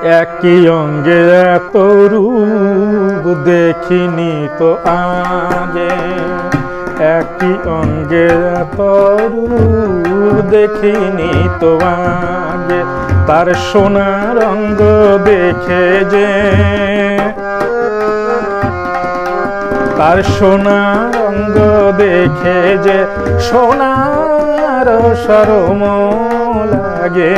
একই অঙ্গে এত রূপ দেখিনি তো আগে, একই অঙ্গে এত রূপ দেখিনি তো আগে। তার সোনার অঙ্গ দেখে যে, তার সোনার অঙ্গ দেখে যে সোনার শরম লাগে।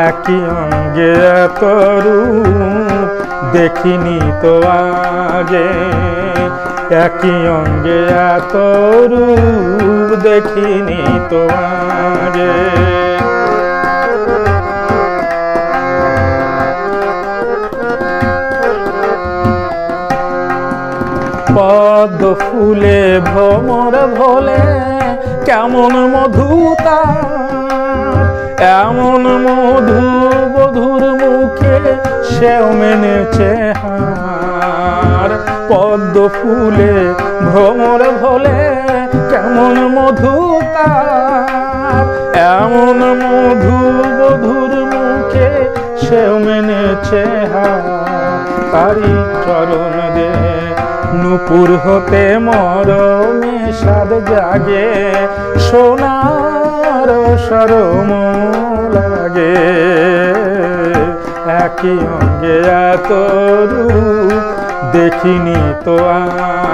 একই অঙ্গে এত রূপ দেখিনি তো আগে, একই অঙ্গে এত রূপ দেখিনি তো আগে। পদ্ম ফুলে ভ্রমর ভোলে কেমন মধু তার, এমন মধু বধুর মুখে সেও মেনেছে হার। পদ্ম ফুলে ভ্রমর ভোলে কেমন মধু তার, এমন মধু বধুর মুখে সেও মেনেছে হার। তারি চরণ দে নূপুর হতে মরমে সাদ জাগে, সোনার শরম লাগে। একই অঙ্গে এত রূপ দেখিনি তো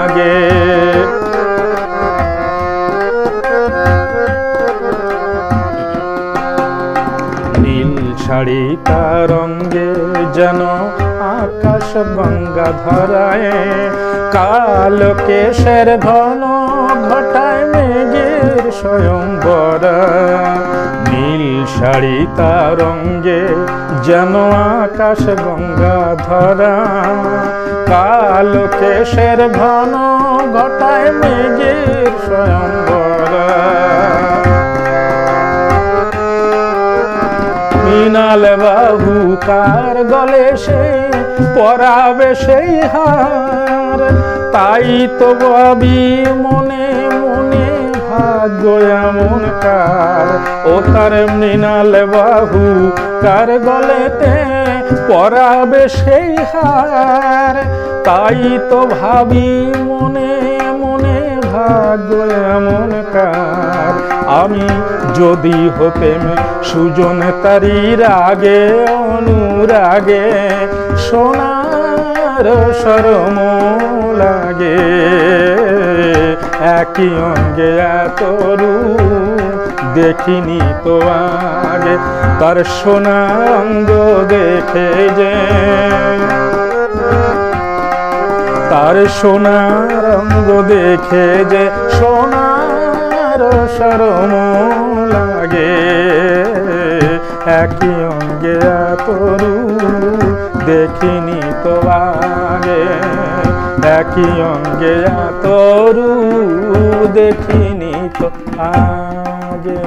আগে। নীল শাড়ি তার অঙ্গে যেন আকাশ গঙ্গা ধরায়, কালো কেশের ঘন ঘটায় মেঘের স্বয়ংবর। নীল শাড়ি তার অঙ্গে যেন আকাশ গঙ্গা ধরা, কালো কেশের ঘন ঘটায় মেঘের স্বয়ংবর। মৃণাল বাহু কার গলে সে পরাবে সেই হার, তাই তো ভাবি মনে মনে ভাগ্য এমন কার। ও তার মৃণাল বাহু কার গলেতে পরাবে সেই হার, তাই তো ভাবি মনে মনে ভাগ্য এমন কার। আমি যদি হতেম সুজন তারি রাগে অনুরাগে, সোনার শরম লাগে। একই অঙ্গে এত রূপ দেখিনি তো আগে, তার সোনার অঙ্গ দেখে যে, তার সোনার অঙ্গ দেখে যে সোনার শরম লাগে। একই অঙ্গে এত রূপ দেখিনি তো আগে, একই অঙ্গে এত রূপ দেখিনি তো আগে।